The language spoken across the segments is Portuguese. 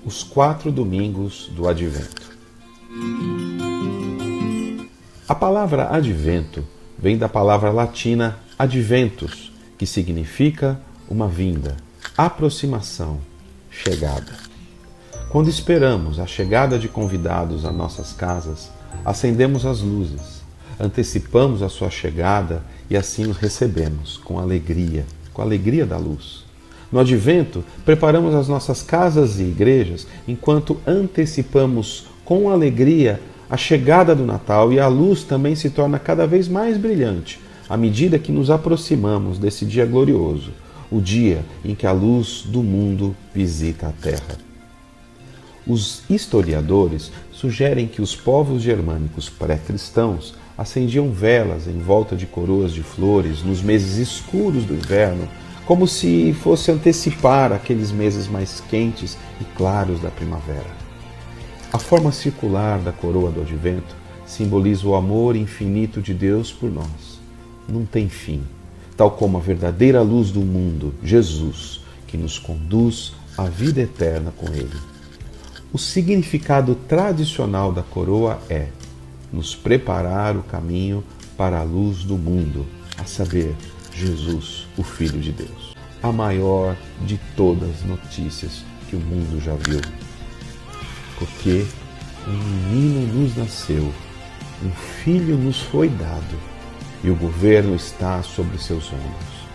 Os 4 domingos do Advento. A palavra advento vem da palavra latina adventus, que significa uma vinda, aproximação, chegada. Quando esperamos a chegada de convidados a nossas casas, acendemos as luzes, antecipamos a sua chegada e assim os recebemos com a alegria da luz. No Advento, preparamos as nossas casas e igrejas enquanto antecipamos com alegria a chegada do Natal, e a luz também se torna cada vez mais brilhante à medida que nos aproximamos desse dia glorioso, o dia em que a luz do mundo visita a Terra. Os historiadores sugerem que os povos germânicos pré-cristãos acendiam velas em volta de coroas de flores nos meses escuros do inverno, como se fosse antecipar aqueles meses mais quentes e claros da primavera. A forma circular da coroa do Advento simboliza o amor infinito de Deus por nós. Não tem fim, tal como a verdadeira luz do mundo, Jesus, que nos conduz à vida eterna com Ele. O significado tradicional da coroa é nos preparar o caminho para a luz do mundo, a saber, Jesus, o Filho de Deus. A maior de todas as notícias que o mundo já viu. Porque um menino nos nasceu, um filho nos foi dado, e o governo está sobre seus ombros.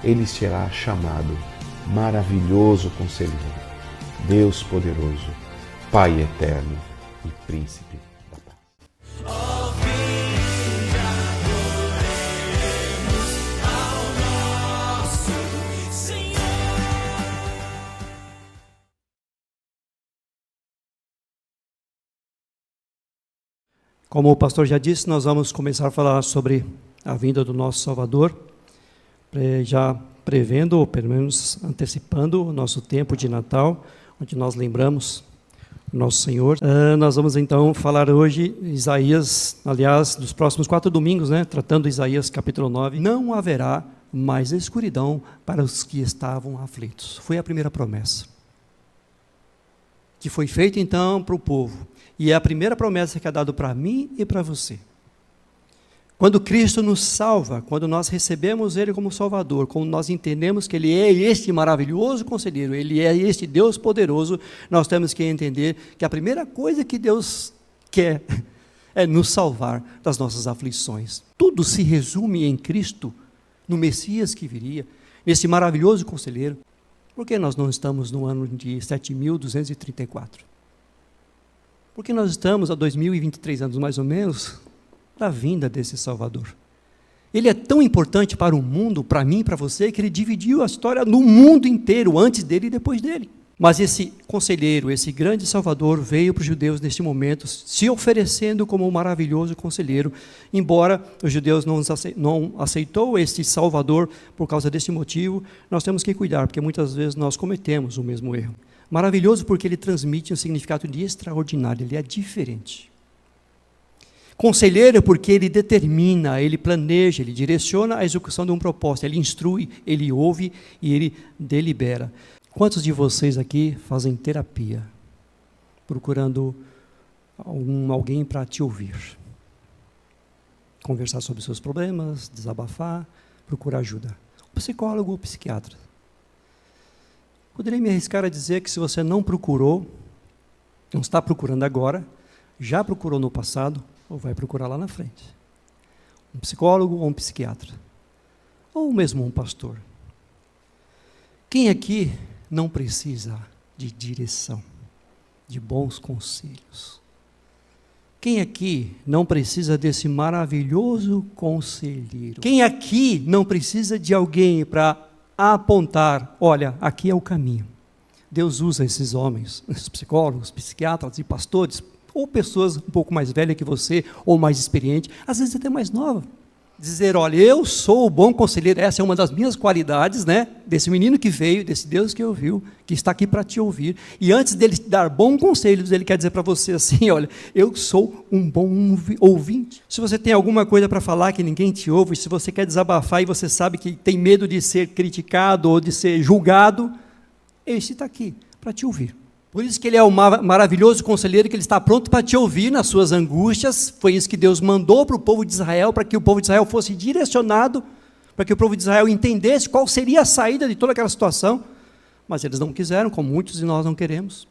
Ele será chamado Maravilhoso Conselheiro, Deus Poderoso, Pai Eterno e Príncipe da Paz. Como o pastor já disse, nós vamos começar a falar sobre a vinda do nosso Salvador, já prevendo, ou pelo menos antecipando, o nosso tempo de Natal, onde nós lembramos o nosso Senhor. Nós vamos então falar hoje Isaías, aliás, dos próximos 4 domingos, tratando Isaías capítulo 9. Não haverá mais escuridão para os que estavam aflitos. Foi a primeira promessa, que foi feita então para o povo. E é a primeira promessa que é dada para mim e para você. Quando Cristo nos salva, quando nós recebemos Ele como Salvador, quando nós entendemos que Ele é este maravilhoso conselheiro, Ele é este Deus poderoso, nós temos que entender que a primeira coisa que Deus quer é nos salvar das nossas aflições. Tudo se resume em Cristo, no Messias que viria, nesse maravilhoso conselheiro. Por que nós não estamos no ano de 7.234? Porque nós estamos há 2023 anos, mais ou menos, da vinda desse Salvador. Ele é tão importante para o mundo, para mim e para você, que ele dividiu a história no mundo inteiro, antes dele e depois dele. Mas esse conselheiro, esse grande Salvador, veio para os judeus neste momento, se oferecendo como um maravilhoso conselheiro, embora os judeus não aceitou este Salvador por causa desse motivo. Nós temos que cuidar, porque muitas vezes nós cometemos o mesmo erro. Maravilhoso porque ele transmite um significado de extraordinário, ele é diferente. Conselheiro porque ele determina, ele planeja, ele direciona a execução de um propósito, ele instrui, ele ouve e ele delibera. Quantos de vocês aqui fazem terapia, procurando alguém para te ouvir? Conversar sobre seus problemas, desabafar, procurar ajuda. Um psicólogo ou psiquiatra. Poderia me arriscar a dizer que se você não procurou, não está procurando agora, já procurou no passado, ou vai procurar lá na frente. Um psicólogo ou um psiquiatra. Ou mesmo um pastor. Quem aqui não precisa de direção, de bons conselhos? Quem aqui não precisa desse maravilhoso conselheiro? Quem aqui não precisa de alguém para apontar, olha, aqui é o caminho? Deus usa esses homens, esses psicólogos, psiquiatras e pastores, ou pessoas um pouco mais velhas que você, ou mais experiente, às vezes até mais nova. Dizer, olha, eu sou o bom conselheiro, essa é uma das minhas qualidades, desse menino que veio, desse Deus que ouviu, que está aqui para te ouvir, e antes dele te dar bons conselhos, ele quer dizer para você assim, olha, eu sou um bom ouvinte. Se você tem alguma coisa para falar que ninguém te ouve, se você quer desabafar e você sabe que tem medo de ser criticado ou de ser julgado, esse está aqui para te ouvir. Por isso que ele é o maravilhoso conselheiro, que ele está pronto para te ouvir nas suas angústias. Foi isso que Deus mandou para o povo de Israel, para que o povo de Israel fosse direcionado, para que o povo de Israel entendesse qual seria a saída de toda aquela situação. Mas eles não quiseram, como muitos de nós não queremos.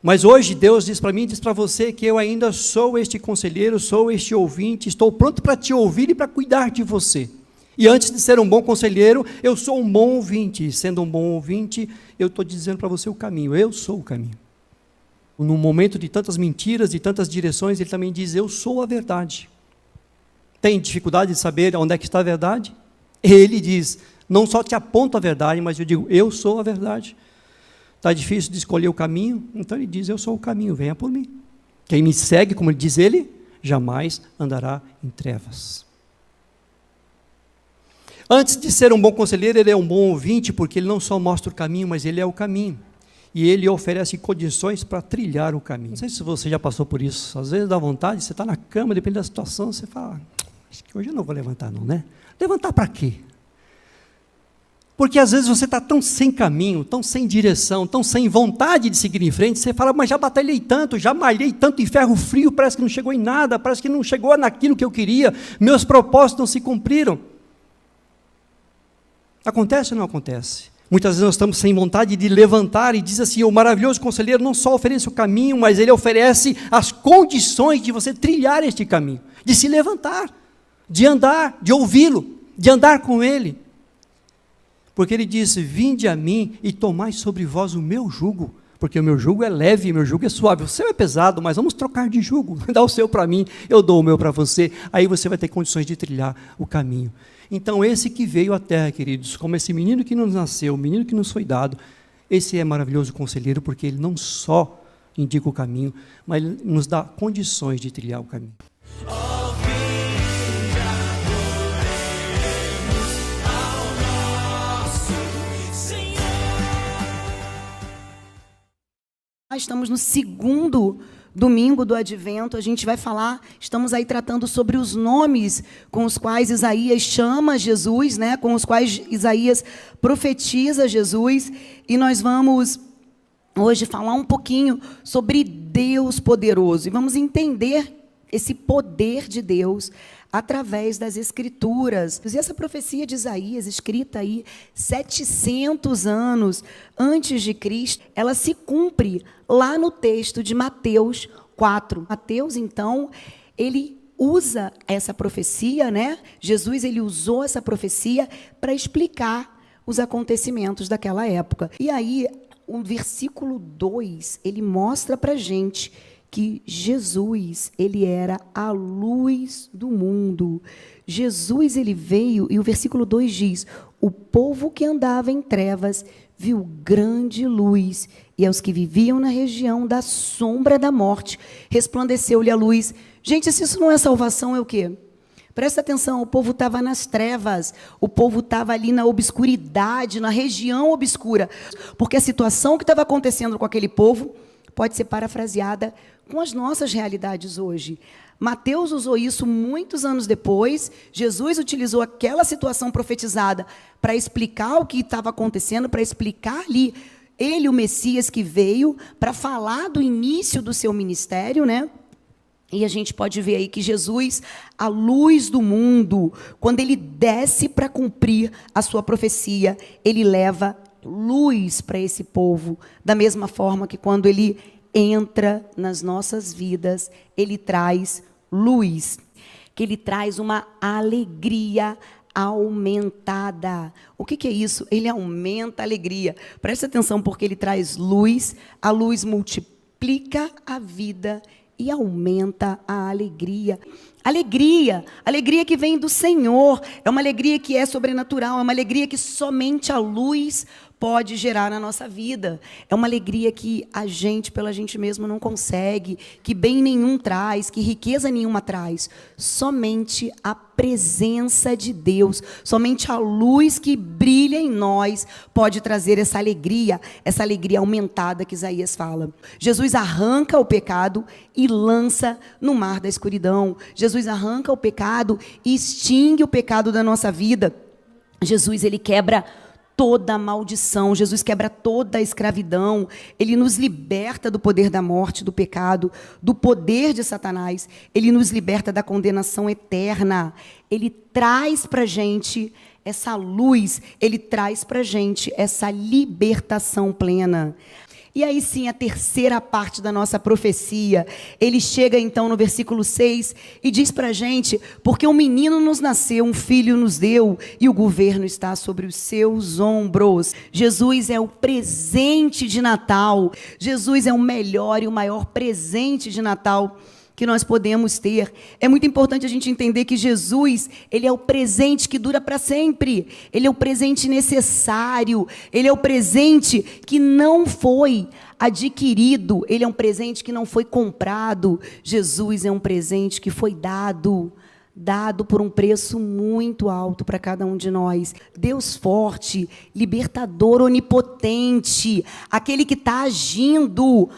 Mas hoje Deus diz para mim, diz para você, que eu ainda sou este conselheiro, sou este ouvinte, estou pronto para te ouvir e para cuidar de você. E antes de ser um bom conselheiro, eu sou um bom ouvinte. E sendo um bom ouvinte, eu estou dizendo para você o caminho. Eu sou o caminho. No momento de tantas mentiras, de tantas direções, ele também diz, eu sou a verdade. Tem dificuldade de saber onde é que está a verdade? Ele diz, não só te aponto a verdade, mas eu digo, eu sou a verdade. Está difícil de escolher o caminho? Então ele diz, eu sou o caminho, venha por mim. Quem me segue, como diz ele, jamais andará em trevas. Antes de ser um bom conselheiro, ele é um bom ouvinte, porque ele não só mostra o caminho, mas ele é o caminho. E ele oferece condições para trilhar o caminho. Não sei se você já passou por isso. Às vezes dá vontade, você está na cama, depende da situação, você fala, acho que hoje eu não vou levantar não, né? Levantar para quê? Porque às vezes você está tão sem caminho, tão sem direção, tão sem vontade de seguir em frente, você fala, mas já batalhei tanto, já malhei tanto em ferro frio, parece que não chegou em nada, parece que não chegou naquilo que eu queria, meus propósitos não se cumpriram. Acontece ou não acontece? Muitas vezes nós estamos sem vontade de levantar e diz assim, o maravilhoso conselheiro não só oferece o caminho, mas ele oferece as condições de você trilhar este caminho, de se levantar, de andar, de ouvi-lo, de andar com ele. Porque ele disse, vinde a mim e tomai sobre vós o meu jugo, porque o meu jugo é leve, o meu jugo é suave, o seu é pesado, mas vamos trocar de jugo, dá o seu para mim, eu dou o meu para você, aí você vai ter condições de trilhar o caminho. Então esse que veio à terra, queridos, como esse menino que nos nasceu, o menino que nos foi dado, esse é maravilhoso conselheiro, porque ele não só indica o caminho, mas ele nos dá condições de trilhar o caminho. Estamos no segundo domingo do Advento, a gente vai falar, estamos aí tratando sobre os nomes com os quais Isaías chama Jesus, né, com os quais Isaías profetiza Jesus, e nós vamos hoje falar um pouquinho sobre Deus poderoso, e vamos entender esse poder de Deus através das Escrituras. E essa profecia de Isaías, escrita aí 700 anos antes de Cristo, ela se cumpre lá no texto de Mateus 4. Mateus, então, ele usa essa profecia, né? Jesus, ele usou essa profecia para explicar os acontecimentos daquela época. E aí, o versículo 2, ele mostra para a gente que Jesus, ele era a luz do mundo. Jesus, ele veio, e o versículo 2 diz, o povo que andava em trevas viu grande luz, e aos que viviam na região da sombra da morte, resplandeceu-lhe a luz. Gente, se isso não é salvação, é o quê? Presta atenção, o povo estava nas trevas, o povo estava ali na obscuridade, na região obscura, porque a situação que estava acontecendo com aquele povo pode ser parafraseada com as nossas realidades hoje. Mateus usou isso muitos anos depois, Jesus utilizou aquela situação profetizada para explicar o que estava acontecendo, para explicar ali, ele, o Messias que veio, para falar do início do seu ministério, né? E a gente pode ver aí que Jesus, a luz do mundo, quando ele desce para cumprir a sua profecia, ele leva luz para esse povo, da mesma forma que quando ele entra nas nossas vidas, ele traz luz, que ele traz uma alegria aumentada. O que é isso? Ele aumenta a alegria. Presta atenção, porque ele traz luz, a luz multiplica a vida e aumenta a alegria. Alegria que vem do Senhor, é uma alegria que é sobrenatural, é uma alegria que somente a luz pode gerar na nossa vida. É uma alegria que a gente, pela gente mesmo, não consegue, que bem nenhum traz, que riqueza nenhuma traz. Somente a presença de Deus, somente a luz que brilha em nós pode trazer essa alegria aumentada que Isaías fala. Jesus arranca o pecado e lança no mar da escuridão. Jesus arranca o pecado e extingue o pecado da nossa vida. Jesus, ele quebra toda a maldição, Jesus quebra toda a escravidão, Ele nos liberta do poder da morte, do pecado, do poder de Satanás, Ele nos liberta da condenação eterna, Ele traz para a gente essa luz, Ele traz para a gente essa libertação plena. E aí sim, a terceira parte da nossa profecia, ele chega então no versículo 6 e diz para a gente, porque um menino nos nasceu, um filho nos deu, e o governo está sobre os seus ombros. Jesus é o presente de Natal, Jesus é o melhor e o maior presente de Natal que nós podemos ter. É muito importante a gente entender que Jesus, ele é o presente que dura para sempre. Ele é o presente necessário. Ele é o presente que não foi adquirido. Ele é um presente que não foi comprado. Jesus é um presente que foi dado por um preço muito alto para cada um de nós. Deus forte, libertador, onipotente, aquele que está agindo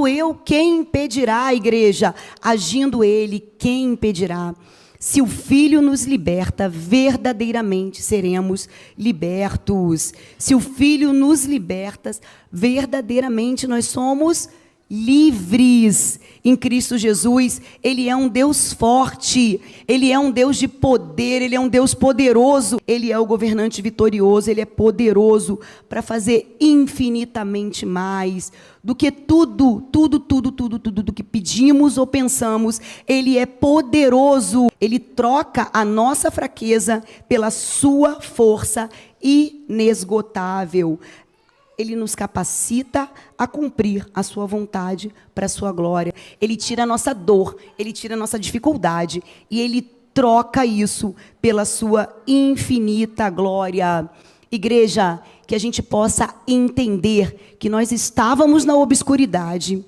eu, quem impedirá, igreja? Agindo Ele, quem impedirá? Se o Filho nos liberta, verdadeiramente seremos libertos. Se o Filho nos liberta, verdadeiramente nós somos livres em Cristo Jesus. Ele é um Deus forte, Ele é um Deus de poder, Ele é um Deus poderoso, Ele é o governante vitorioso, Ele é poderoso para fazer infinitamente mais do que tudo do que pedimos ou pensamos. Ele é poderoso, Ele troca a nossa fraqueza pela sua força inesgotável. Ele nos capacita a cumprir a sua vontade para a sua glória. Ele tira a nossa dor, Ele tira a nossa dificuldade e Ele troca isso pela sua infinita glória. Igreja, que a gente possa entender que nós estávamos na obscuridade,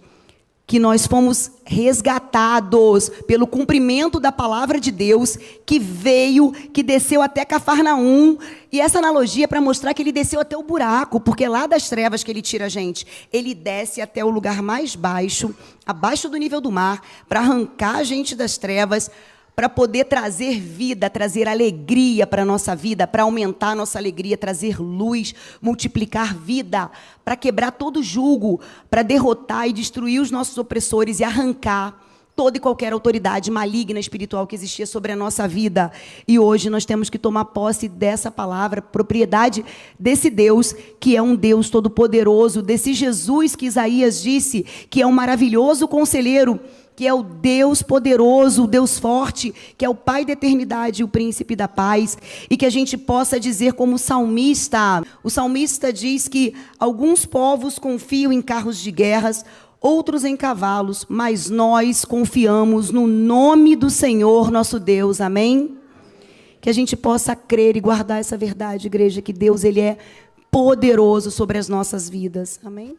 que nós fomos resgatados pelo cumprimento da palavra de Deus, que veio, que desceu até Cafarnaum. E essa analogia é para mostrar que ele desceu até o buraco, porque é lá das trevas que ele tira a gente. Ele desce até o lugar mais baixo, abaixo do nível do mar, para arrancar a gente das trevas, para poder trazer vida, trazer alegria para a nossa vida, para aumentar a nossa alegria, trazer luz, multiplicar vida, para quebrar todo jugo, para derrotar e destruir os nossos opressores e arrancar toda e qualquer autoridade maligna espiritual que existia sobre a nossa vida. E hoje nós temos que tomar posse dessa palavra, propriedade desse Deus, que é um Deus todo-poderoso, desse Jesus que Isaías disse, que é um maravilhoso conselheiro, que é o Deus poderoso, o Deus forte, que é o Pai da eternidade e o Príncipe da paz, e que a gente possa dizer como salmista. O salmista diz que alguns povos confiam em carros de guerras, outros em cavalos, mas nós confiamos no nome do Senhor nosso Deus, amém? Que a gente possa crer e guardar essa verdade, igreja, que Deus, Ele é poderoso sobre as nossas vidas, amém?